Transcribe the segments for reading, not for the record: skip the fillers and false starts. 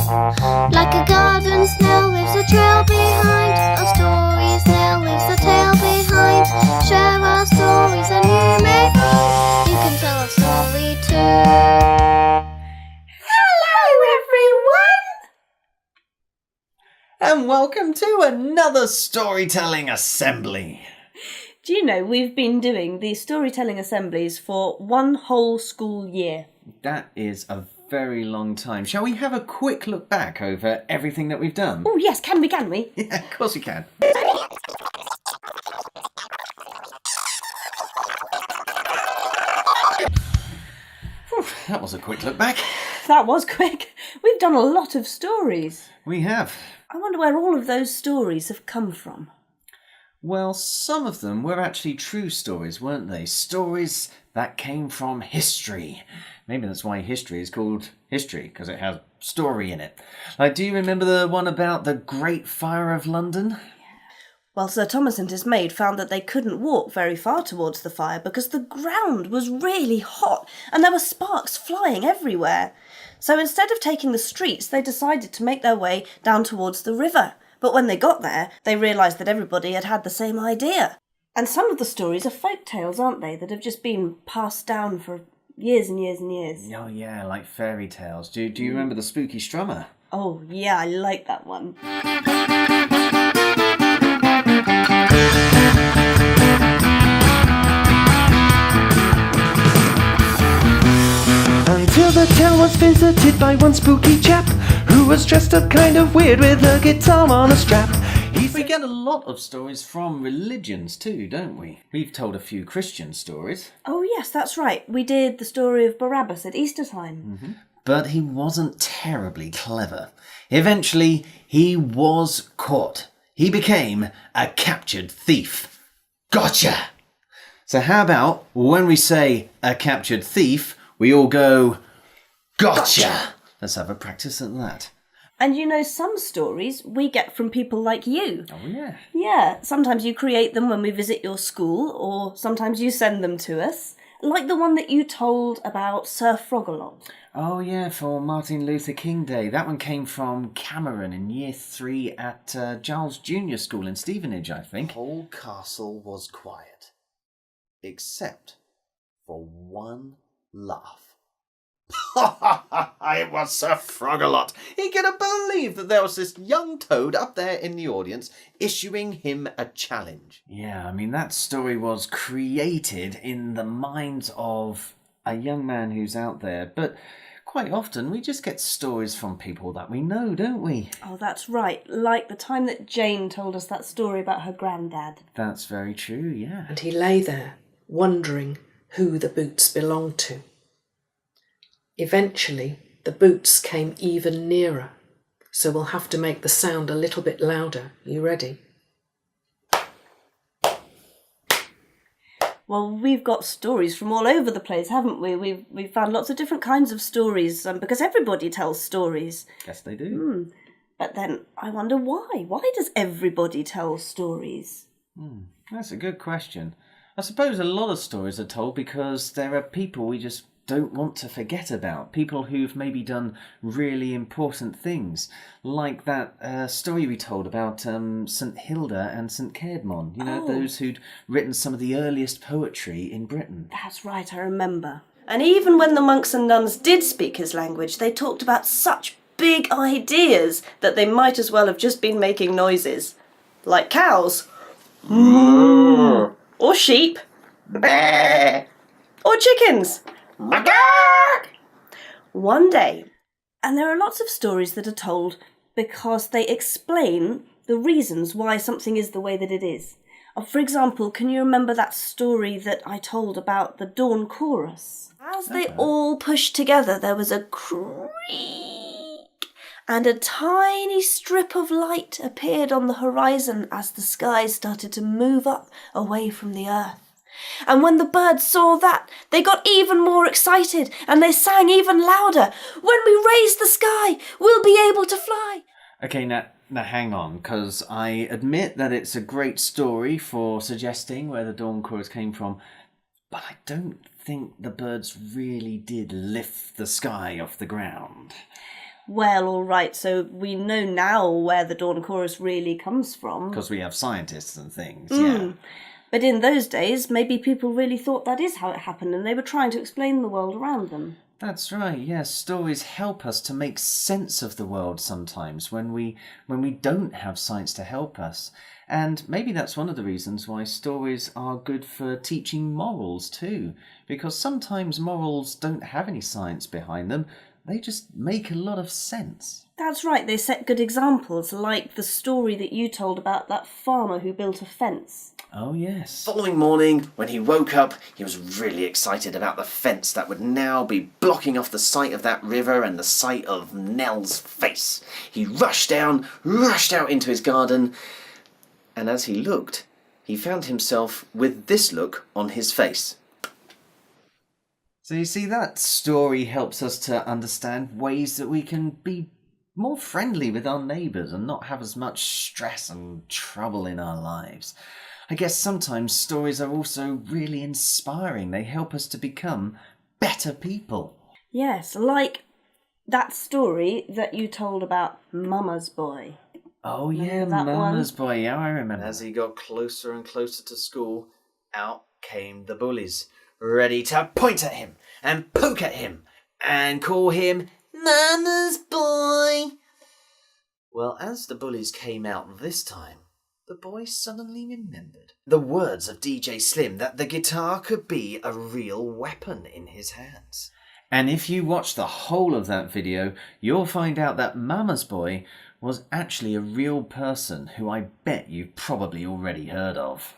Like a garden snail leaves a trail behind, a story snail leaves a tail behind. Share our stories and you may find you can tell a story too. Hello everyone! And welcome to another storytelling assembly. Do you know we've been doing these storytelling assemblies for one whole school year? That is a very long time. Shall we have a quick look back over everything that we've done? Oh yes, can we? Yeah, of course we can. Whew, that was a quick look back. That was quick. We've done a lot of stories. We have. I wonder where all of those stories have come from. Well, some of them were actually true stories, weren't they? Stories that came from history. Maybe that's why history is called history, because it has story in it. Like, do you remember the one about the Great Fire of London? Well, Sir Thomas and his maid found that they couldn't walk very far towards the fire because the ground was really hot and there were sparks flying everywhere. So instead of taking the streets, they decided to make their way down towards the river. But when they got there, they realised that everybody had had the same idea. And some of the stories are folk tales, aren't they, that have just been passed down for years and years and years. Oh yeah, like fairy tales. Do you remember the spooky strummer? Oh yeah, I like that one. Until the town was visited by one spooky chap who was dressed up kind of weird with a guitar on a strap. We get a lot of stories from religions too, don't we? We've told a few Christian stories. Oh yes, that's right. We did the story of Barabbas at Easter time. Mm-hmm. But he wasn't terribly clever. Eventually, he was caught. He became a captured thief. Gotcha! So how about when we say a captured thief, we all go, gotcha! Let's have a practice at that. And you know, some stories we get from people like you. Oh, yeah. Yeah, sometimes you create them when we visit your school, or sometimes you send them to us. Like the one that you told about Sir Frog-a-Lot. Oh, yeah, for Martin Luther King Day. That one came from Cameron in Year 3 at Giles Junior School in Stevenage, I think. The whole castle was quiet, except for one laugh. It was Sir Frog-a-Lot. He couldn't believe that there was this young toad up there in the audience issuing him a challenge. Yeah, I mean, that story was created in the minds of a young man who's out there, but quite often we just get stories from people that we know, don't we? Oh, that's right. Like the time that Jane told us that story about her granddad. That's very true, yeah. And he lay there, wondering who the boots belonged to. Eventually, the boots came even nearer, so we'll have to make the sound a little bit louder. You ready? Well, we've got stories from all over the place, haven't we? We've found lots of different kinds of stories, because everybody tells stories. Yes, they do. But then I wonder why. Why does everybody tell stories? That's a good question. I suppose a lot of stories are told because there are people we just don't want to forget about. People who've maybe done really important things. Like that story we told about St Hilda and St Caedmon. You know, those who'd written some of the earliest poetry in Britain. That's right, I remember. And even when the monks and nuns did speak his language, they talked about such big ideas that they might as well have just been making noises. Like cows. Or sheep. Or chickens. One day. And there are lots of stories that are told because they explain the reasons why something is the way that it is. For example, can you remember that story that I told about the dawn chorus? As they all pushed together, there was a creak, and a tiny strip of light appeared on the horizon as the sky started to move up away from the earth. And when the birds saw that, they got even more excited, and they sang even louder. When we raise the sky, we'll be able to fly. Okay, now hang on, because I admit that it's a great story for suggesting where the dawn chorus came from, but I don't think the birds really did lift the sky off the ground. Well, all right, so we know now where the Dawn Chorus really comes from. Because we have scientists and things, yeah. But in those days, maybe people really thought that is how it happened and they were trying to explain the world around them. That's right, yes. Stories help us to make sense of the world sometimes when we don't have science to help us. And maybe that's one of the reasons why stories are good for teaching morals too. Because sometimes morals don't have any science behind them. They just make a lot of sense. That's right, they set good examples, like the story that you told about that farmer who built a fence. Oh, yes. Following morning, when he woke up, he was really excited about the fence that would now be blocking off the sight of that river and the sight of Nell's face. He rushed out into his garden, and as he looked, he found himself with this look on his face. So you see, that story helps us to understand ways that we can be more friendly with our neighbours and not have as much stress and trouble in our lives. I guess sometimes stories are also really inspiring. They help us to become better people. Yes, like that story that you told about Mama's Boy. Oh yeah, Remember that Mama's one? Boy, yeah, I remember. As he got closer and closer to school, out came the bullies, ready to point at him and poke at him and call him Mama's Boy. Well, as the bullies came out this time, the boy suddenly remembered the words of DJ Slim that the guitar could be a real weapon in his hands. And if you watch the whole of that video, you'll find out that Mama's Boy was actually a real person who I bet you've probably already heard of.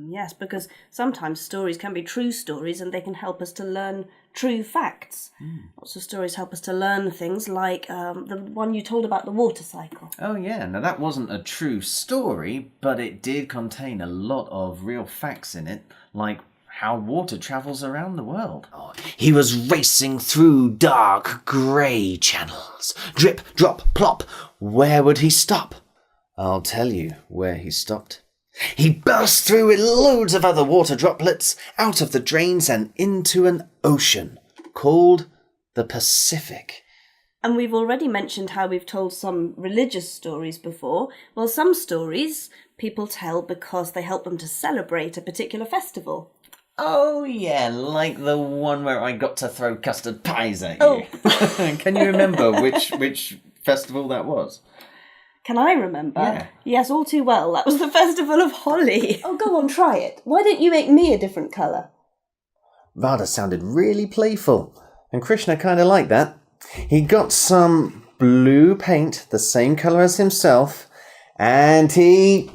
Yes, because sometimes stories can be true stories and they can help us to learn true facts. Lots of stories help us to learn things like the one you told about the water cycle. Oh yeah, now that wasn't a true story, but it did contain a lot of real facts in it, like how water travels around the world. He was racing through dark grey channels. Drip, drop, plop. Where would he stop? I'll tell you where he stopped. He burst through with loads of other water droplets out of the drains and into an ocean called the Pacific. And we've already mentioned how we've told some religious stories before. Well, some stories people tell because they help them to celebrate a particular festival. Oh yeah, like the one where I got to throw custard pies at you. Oh. Can you remember which festival that was? Can I remember? Yeah. Yes, all too well. That was the Festival of Holly. Oh, go on, try it. Why don't you make me a different colour? Radha sounded really playful, and Krishna kind of liked that. He got some blue paint, the same colour as himself, and he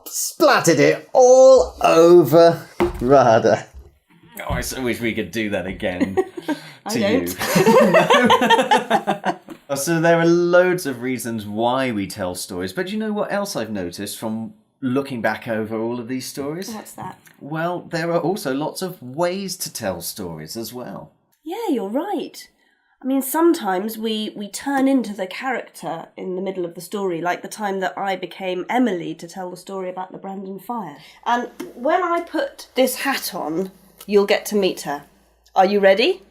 splattered it all over Radha. Oh, I so wish we could do that again I to don't. you. So there are loads of reasons why we tell stories, but you know what else I've noticed from looking back over all of these stories? What's that? Well, there are also lots of ways to tell stories as well. Yeah, you're right. I mean, sometimes we turn into the character in the middle of the story, like the time that I became Emily to tell the story about the Brandon fire. And when I put this hat on, you'll get to meet her. Are you ready?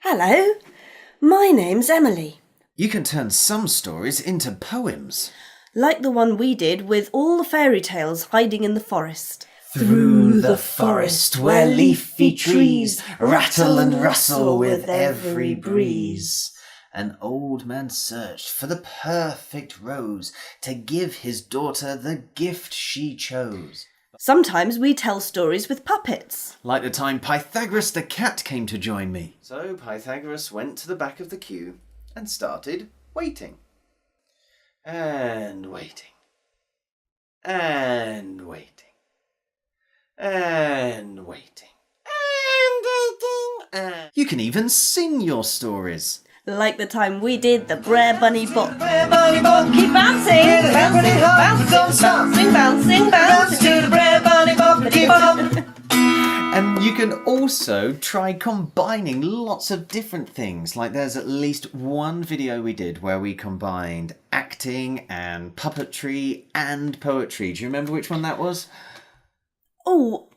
Hello, my name's Emily. You can turn some stories into poems. Like the one we did with all the fairy tales hiding in the forest. Through the forest where leafy trees rattle and rustle with every breeze, an old man searched for the perfect rose to give his daughter the gift she chose. Sometimes we tell stories with puppets. Like the time Pythagoras the cat came to join me. So Pythagoras went to the back of the queue and started waiting. And waiting. And waiting. And waiting. And waiting. And... You can even sing your stories. Like the time we did the Brer Bunny Bop. Brer Bunny Bop, Keep bouncing, bouncing, bouncing, don't stop. bouncing, bouncing, Bounce bouncing. to the Brer Bunny Bop, keep on. And you can also try combining lots of different things. Like there's at least one video we did where we combined acting and puppetry and poetry. Do you remember which one that was? Oh,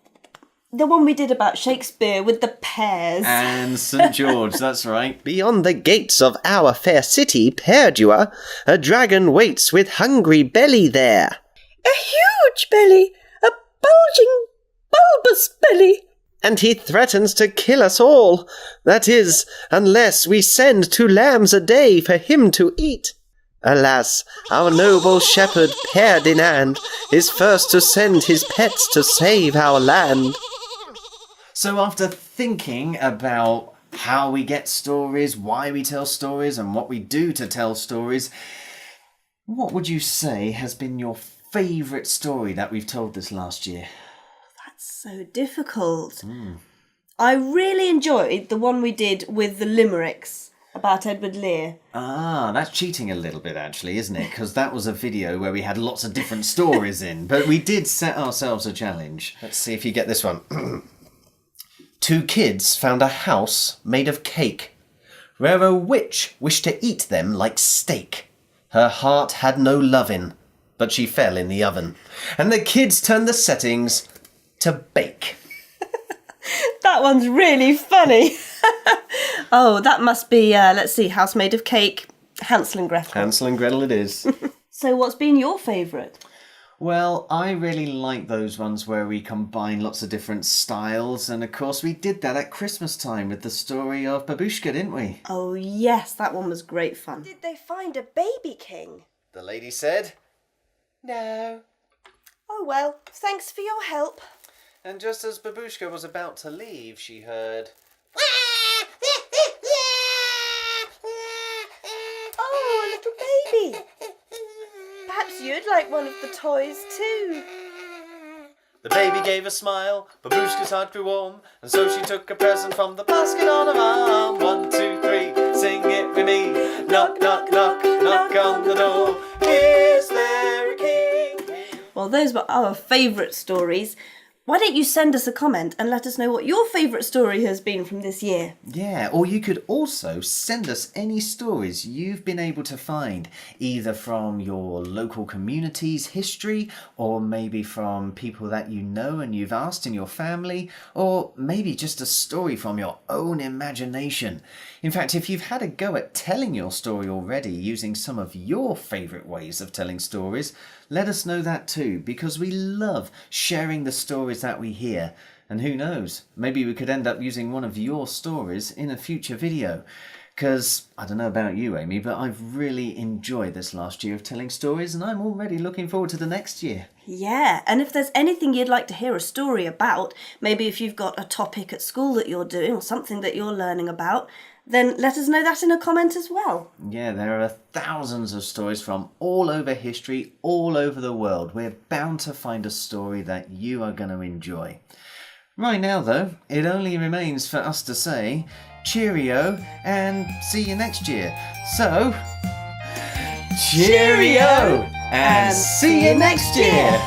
The one we did about Shakespeare with the pears. And St. George, that's right. Beyond the gates of our fair city, Perdua, a dragon waits with hungry belly there. A huge belly, a bulging, bulbous belly. And he threatens to kill us all. That is, unless we send 2 lambs a day for him to eat. Alas, our noble shepherd Ferdinand is first to send his pets to save our land. So after thinking about how we get stories, why we tell stories, and what we do to tell stories, what would you say has been your favourite story that we've told this last year? That's so difficult. I really enjoyed the one we did with the limericks about Edward Lear. Ah, that's cheating a little bit actually, isn't it? Because that was a video where we had lots of different stories in, but we did set ourselves a challenge. Let's see if you get this one. 2 kids found a house made of cake, where a witch wished to eat them like steak. Her heart had no lovin', but she fell in the oven, and the kids turned the settings to bake. That one's really funny. Oh, that must be, let's see, House Made of Cake, Hansel and Gretel. Hansel and Gretel it is. So what's been your favourite? Well, I really like those ones where we combine lots of different styles, and of course we did that at Christmas time with the story of Babushka, didn't we? Oh yes, that one was great fun. Did they find a baby king? The lady said, "No." Oh well, thanks for your help. And just as Babushka was about to leave, she heard, Oh, a little baby. Perhaps you'd like one of the toys too. The baby gave a smile, Babushka's heart grew warm, and so she took a present from the basket on her arm. 1, 2, 3, sing it with me. Knock, knock, knock, knock on the door. Is there a king? Well, those were our favourite stories. Why don't you send us a comment and let us know what your favourite story has been from this year? Yeah, or you could also send us any stories you've been able to find, either from your local community's history, or maybe from people that you know and you've asked in your family, or maybe just a story from your own imagination. In fact, if you've had a go at telling your story already using some of your favourite ways of telling stories, let us know that too, because we love sharing the stories that we hear. And who knows, maybe we could end up using one of your stories in a future video. Because, I don't know about you, Amy, but I've really enjoyed this last year of telling stories, and I'm already looking forward to the next year. Yeah, and if there's anything you'd like to hear a story about, maybe if you've got a topic at school that you're doing or something that you're learning about, then let us know that in a comment as well. Yeah, there are thousands of stories from all over history, all over the world. We're bound to find a story that you are going to enjoy. Right now, though, it only remains for us to say cheerio and see you next year. So, cheerio and see you next year!